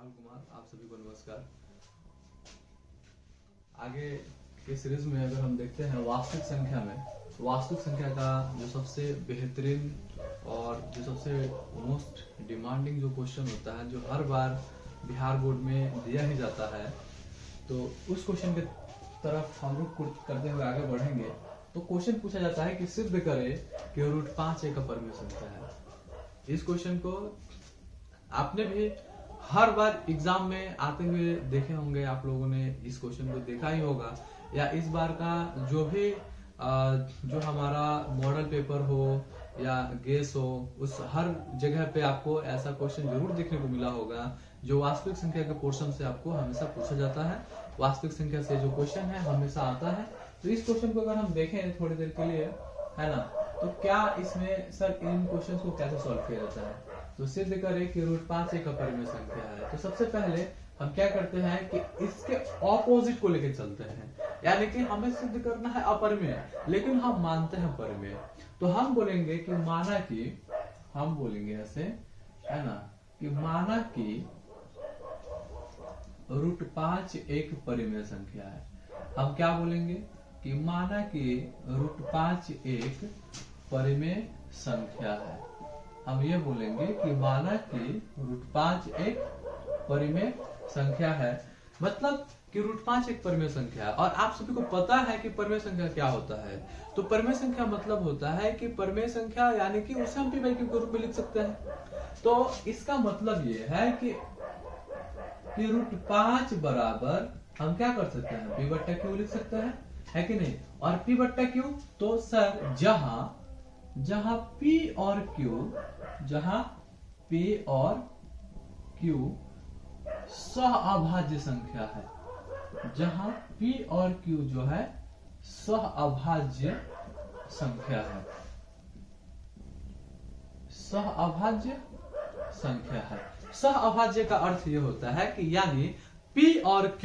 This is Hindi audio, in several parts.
राहुल कुमार, आप सभी को नमस्कार। आगे के सीरीज में अगर हम देखते हैं वास्तविक संख्या में, वास्तविक संख्या का जो सबसे बेहतरीन और जो सबसे मोस्ट डिमांडिंग जो क्वेश्चन होता है, जो हर बार बिहार बोर्ड में दिया ही जाता है, तो उस क्वेश्चन की तरफ हम लोग करते हुए आगे बढ़ेंगे। तो क्वेश्चन पूछा जाता है कि सिद्ध करे कि √5 एक अपरिमेय संख्या है। इस क्वेश्चन को आपने भी हर बार एग्जाम में आते हुए देखे होंगे, आप लोगों ने इस क्वेश्चन को देखा ही होगा, या इस बार का जो भी जो हमारा मॉडल पेपर हो या गेस हो, उस हर जगह पे आपको ऐसा क्वेश्चन जरूर देखने को मिला होगा जो वास्तविक संख्या के पोर्शन से आपको हमेशा पूछा जाता है। वास्तविक संख्या से जो क्वेश्चन है हमेशा आता है। तो इस क्वेश्चन को अगर हम देखें थोड़ी देर के लिए, है ना, तो क्या इसमें सर इन क्वेश्चन को कैसे सॉल्व किया जाता है। तो सिद्ध करें कि √5 एक अपरिमेय संख्या है। तो सबसे पहले हम क्या करते हैं कि इसके ऑपोजिट को लेकर चलते हैं, यानी कि हमें सिद्ध करना है अपरिमेय, लेकिन हम मानते हैं परिमेय। तो हम बोलेंगे कि माना कि, हम बोलेंगे ऐसे, है ना, कि माना कि √5 एक परिमेय संख्या है। हम क्या बोलेंगे कि माना कि √5 एक परिमेय संख्या है। हम ये बोलेंगे कि माना कि √5 एक परिमेय संख्या है, मतलब कि √5 एक परिमेय संख्या है। और आप सभी को पता है कि परिमेय संख्या क्या होता है। तो परिमेय संख्या मतलब होता है कि परिमेय संख्या यानी कि उसे हम p/q के रूप में लिख सकते हैं। तो इसका मतलब ये है कि √5 बराबर हम क्या कर सकते हैं, p/q लिख सकते हैं, है कि नहीं। और p/q तो सर जहां p और q सहअभाज्य संख्या है, जहां p और q जो है सहअभाज्य संख्या है, सहअभाज्य संख्या है। सहअभाज्य का अर्थ ये होता है कि यानी p और q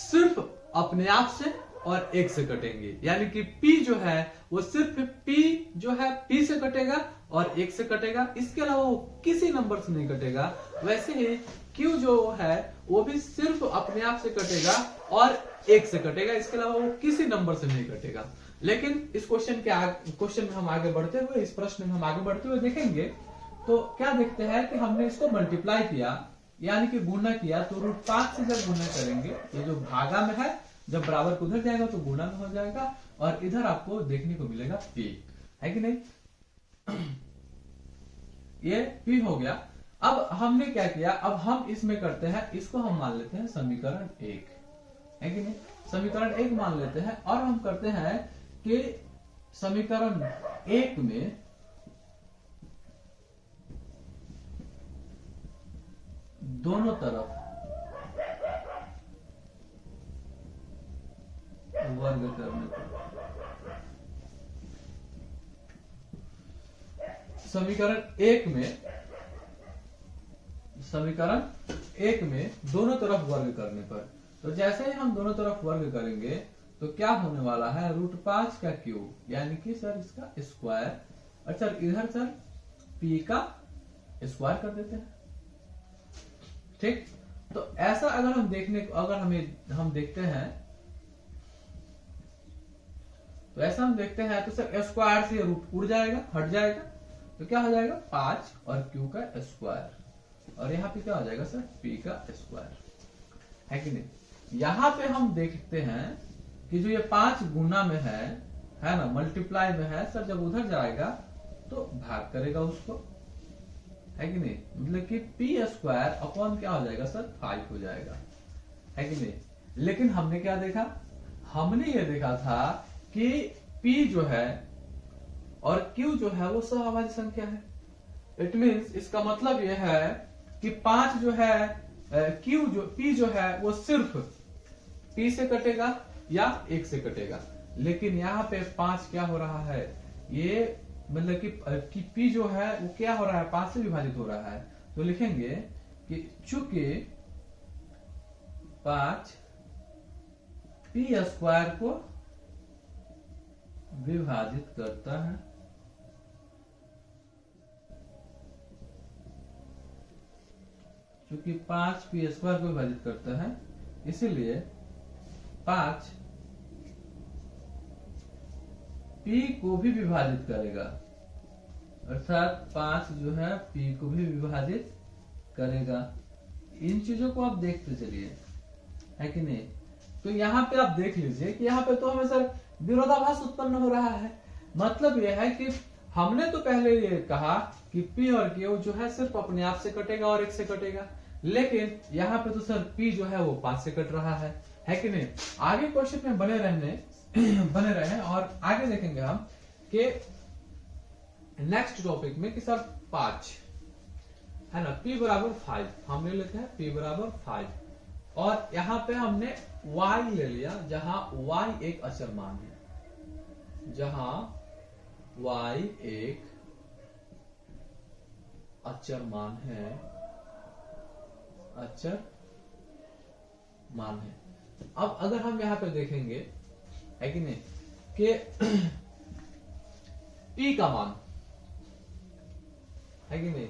सिर्फ अपने आप से और एक से कटेंगे, यानी कि p जो है वो सिर्फ p जो है p से कटेगा और एक से कटेगा, इसके अलावा वो किसी नंबर से नहीं कटेगा। वैसे ही q जो है वो भी सिर्फ अपने आप से कटेगा और एक से कटेगा, इसके अलावा वो किसी नंबर से नहीं कटेगा। लेकिन इस क्वेश्चन में हम आगे बढ़ते हुए, इस प्रश्न में हम आगे बढ़ते हुए देखेंगे, तो क्या देखते हैं कि हमने इसको मल्टीप्लाई किया, यानी कि गुणा किया। तो √5 से जब गुणा करेंगे, ये जो भागा में है, जब बराबर को उधर जाएगा तो गुणा में हो जाएगा, और इधर आपको देखने को मिलेगा p, है कि नहीं। ये p हो गया। अब हमने क्या किया, अब हम इसमें करते हैं, इसको हम मान लेते हैं समीकरण 1, है कि नहीं। समीकरण 1 मान लेते हैं और हम करते हैं कि समीकरण 1 में दोनों तरफ वर्ग करने पर, समीकरण 1 में दोनों तरफ वर्ग करने पर, तो जैसे ही हम दोनों तरफ वर्ग करेंगे तो क्या होने वाला है, √5 का क्यूब, यानी कि सर इसका स्क्वायर, अच्छा इधर सर p का स्क्वायर कर देते हैं, ठीक। तो ऐसा अगर हम देखते हैं, तो ऐसा हम देखते हैं, तो सर स्क्वायर से रूट उड़ जाएगा, हट जाएगा, तो क्या हो जाएगा 5 और q का स्क्वायर, और यहाँ पे क्या हो जाएगा सर p का स्क्वायर, है कि नहीं। यहाँ पे हम देखते हैं कि जो ये 5 गुना में है ना, मल्टीप्लाई में है, सर जब उधर जाएगा तो भाग करेगा उसको, है कि नहीं। मतलब कि p² अपॉन क्या हो जाएगा सर 5 हो जाएगा, है कि नहीं। लेकिन हमने क्या देखा, हमने ये देखा था कि p जो है और q जो है वो सहअभाज्य संख्या है। इट मींस इसका मतलब ये है कि 5 जो है p जो है वो सिर्फ p से कटेगा या 1 से कटेगा। लेकिन यहाँ पे 5 क्या हो रहा है, ये मतलब कि p जो है वो क्या हो रहा है, 5 से विभाजित हो रहा है। तो लिखेंगे कि चूंकि 5 p² को विभाजित करता है, चूंकि 5 पी स्क्वायर को विभाजित करता है, इसीलिए 5 पी को भी विभाजित करेगा, अर्थात 5 जो है पी को भी विभाजित करेगा। इन चीजों को आप देखते चलिए, है कि नहीं। तो यहाँ पे आप देख लीजिए कि यहाँ पे तो हमें सर विरोधाभास उत्पन्न हो रहा है। मतलब यह है कि हमने तो पहले ये कहा कि P और Q जो है सिर्फ अपने आप से कटेगा और 1 से कटेगा, लेकिन यहाँ पे तो सर P जो है वो 5 से कट रहा है कि नहीं। आगे क्वेश्चन में बने रहे और आगे देखेंगे हम कि नेक्स्ट टॉपिक में कि सर 5 है ना, P बराबर 5 हमने लिखा है, P बराबर 5 और यहाँ पे हमने y ले लिया जहां y एक अचर मान है, जहां y एक अचर मान है, अचर मान है। अब अगर हम यहां पे देखेंगे, है कि नहीं, कि p का मान, है कि नहीं,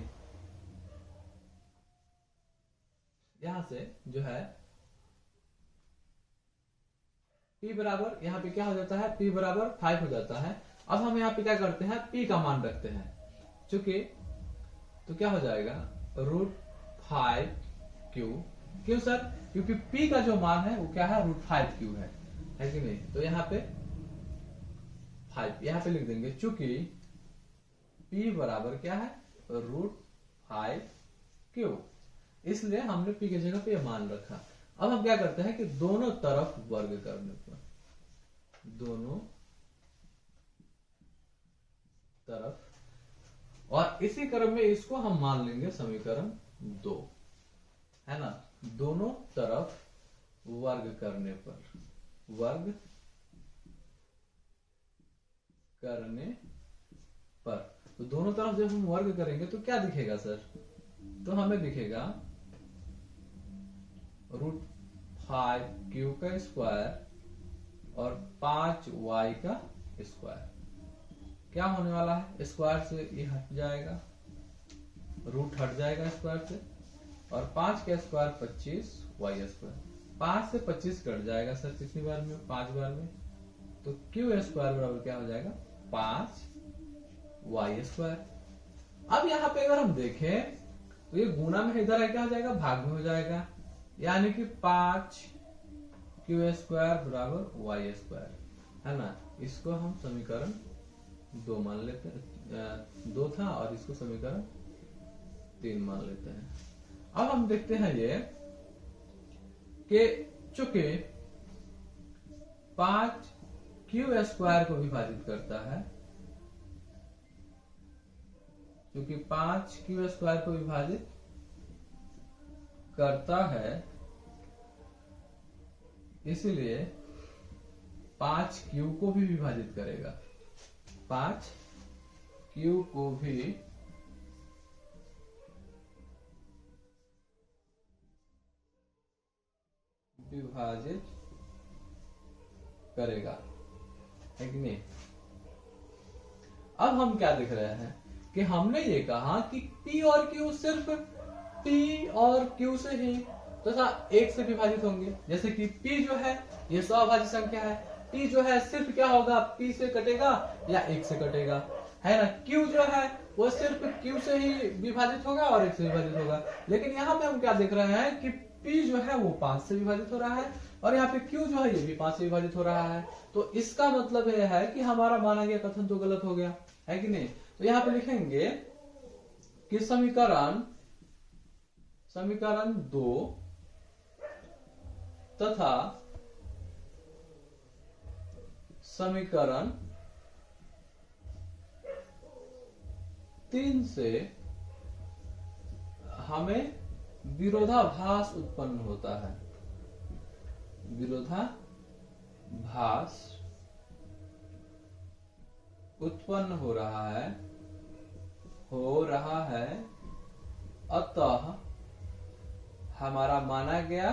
यहां से जो है p बराबर, यहाँ पे क्या हो जाता है, p बराबर 5 हो जाता है। अब हम यहाँ पे क्या करते हैं, p का मान रखते हैं, चूंकि तो क्या हो जाएगा √5q। क्यों सर, क्योंकि p का जो मान है वो क्या है, √5q है कि नहीं। तो यहाँ पे 5 यहाँ पे लिख देंगे, चूंकि p बराबर क्या है, √5q, इसलिए हमने p की जगह पे ये मान रखा। अब हम क्या करते हैं कि दोनों तरफ वर्ग करने पर, दोनों तरफ, और इसी क्रम में इसको हम मान लेंगे समीकरण 2, है ना। दोनों तरफ वर्ग करने पर, वर्ग करने पर, तो दोनों तरफ जब हम वर्ग करेंगे तो क्या दिखेगा सर, तो हमें दिखेगा √5q का स्क्वायर और 5y का स्क्वायर, क्या होने वाला है, स्क्वायर से ये हट जाएगा, रूट हट जाएगा स्क्वायर से, और 5 का स्क्वायर 25 y स्क्वायर, 5 से 25 कट जाएगा सर कितनी बार में, 5 बार में, तो q स्क्वायर बराबर क्या हो जाएगा, 5y स्क्वायर। अब यहाँ पे अगर हम देखें तो ये गुना में इधर है क्या हो जाएगा, भाग में हो जाएगा, यानी कि 5q स्क्वायर बराबर y स्क्वायर, है ना। इसको हम समीकरण 2 मान लेते हैं, 2 था और इसको समीकरण 3 मान लेते हैं। अब हम देखते हैं ये कि चूंकि 5q स्क्वायर को विभाजित करता है, क्योंकि 5q स्क्वायर को विभाजित करता है, इसलिए 5q को भी विभाजित करेगा, 5q को भी विभाजित करेगा, है कि नहीं। अब हम क्या देख रहे हैं कि हमने ये कहा कि p और q सिर्फ p और q से ही तथा 1 से विभाजित होंगे, जैसे कि p जो है ये सौभाज्य संख्या है, p जो है सिर्फ क्या होगा, p से कटेगा या 1 से कटेगा, है ना। q जो है वो सिर्फ q से ही विभाजित होगा और 1 से विभाजित होगा, लेकिन यहाँ पे हम क्या देख रहे हैं कि p जो है वो 5 से विभाजित हो रहा है और यहाँ पे q जो है ये भी 5 से विभाजित हो रहा है। तो इसका मतलब यह है कि हमारा माना गया कथन तो गलत हो गया, है कि नहीं। तो यहाँ पे लिखेंगे कि समीकरण 2 तथा समीकरण 3 से हमें विरोधाभास उत्पन्न होता है, विरोधाभास उत्पन्न हो रहा है, अतः हमारा माना गया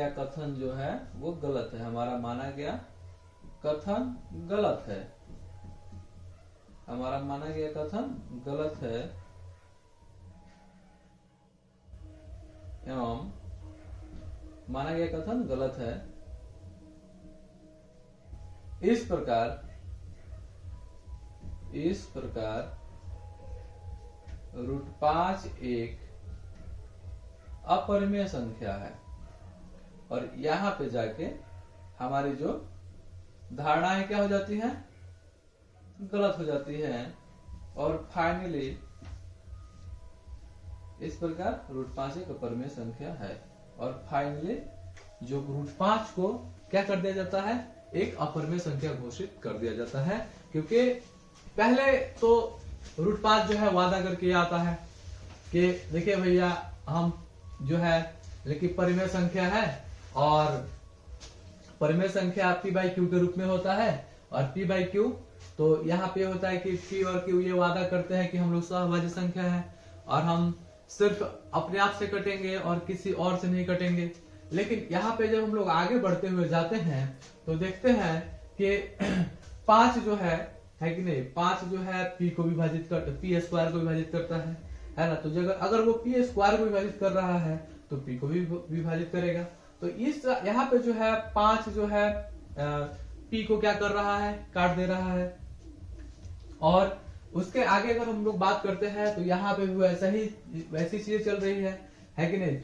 कथन जो है वो गलत है, हमारा माना गया कथन गलत है, हमारा माना गया कथन गलत है एवं माना गया कथन गलत है। इस प्रकार √5 एक अपरिमेय संख्या है। और यहां पे जाके हमारी जो धारणाएं क्या हो जाती हैं, गलत हो जाती हैं। और फाइनली इस प्रकार √5 एक अपरिमेय संख्या है। और फाइनली जो √5 को क्या कर दिया जाता है, एक अपरिमेय संख्या घोषित कर दिया जाता है। क्योंकि पहले तो √5 जो है वादा करके आता है कि देखिए भैया हम जो है लेकिन परिमेय संख्या है और परिमेय संख्या p/q के रूप में होता है। और p/q तो यहाँ पे होता है कि p और q ये वादा करते हैं कि हम लोग सहभाज्य संख्या है और हम सिर्फ अपने आप से कटेंगे और किसी और से नहीं कटेंगे। लेकिन यहाँ पे जब हम लोग आगे बढ़ते हुए जाते हैं तो देखते हैं कि 5 जो है कि नहीं, 5 जो है p को विभाजित कर p² को विभाजित करता है ना। तो अगर वो p² को विभाजित कर रहा है तो p को भी विभाजित करेगा। तो इस यहाँ पे जो है 5 जो है p को क्या कर रहा है, काट दे रहा है। और उसके आगे अगर हम लोग बात करते हैं तो यहाँ पे भी वैसी चीजें चल रही है कि नहीं,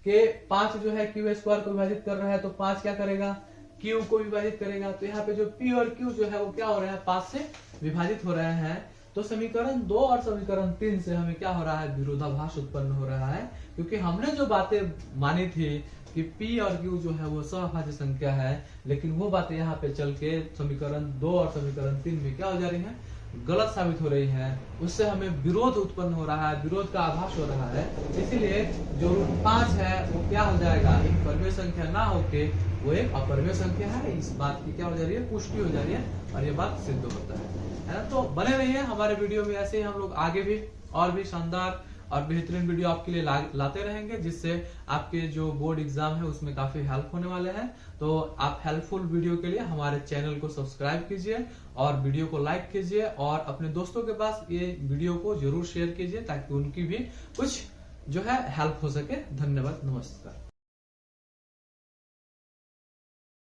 कि 5 जो है q² को विभाजित कर रहा है तो 5 क्या करेगा, q को विभाजित करेगा। तो यहाँ पे जो p और q जो है वो क्या हो रहे हैं, 5 से विभाजित हो रहे हैं। तो समीकरण 2 और समीकरण 3 से हमें क्या हो रहा है, विरोधाभास उत्पन्न हो रहा है। क्योंकि हमने जो बातें मानी थी कि p और q जो है वो सहभाज्य संख्या है, लेकिन वो बातें यहाँ पे चल के समीकरण 2 और समीकरण 3 में क्या हो जा रही है, गलत साबित हो रही है। उससे हमें विरोध उत्पन्न हो रहा है, विरोध का आभास हो रहा है। इसीलिए जो √5 है वो क्या हो जाएगा, एक परिमेय संख्या ना होके वो एक अपरिमेय संख्या है। इस बात की क्या हो जा रही है, पुष्टि हो जा रही है और ये बात सिद्ध होता है ना। तो बने रहिए हमारे वीडियो में, ऐसे ही हम लोग आगे भी और भी शानदार और बेहतरीन वीडियो आपके लिए लाते रहेंगे, जिससे आपके जो बोर्ड एग्जाम है उसमें काफी हेल्प होने वाले हैं। तो आप हेल्पफुल वीडियो के लिए हमारे चैनल को सब्सक्राइब कीजिए और वीडियो को लाइक कीजिए और अपने दोस्तों के पास ये वीडियो को जरूर शेयर कीजिए ताकि उनकी भी कुछ जो है हेल्प हो सके। धन्यवाद, नमस्कार।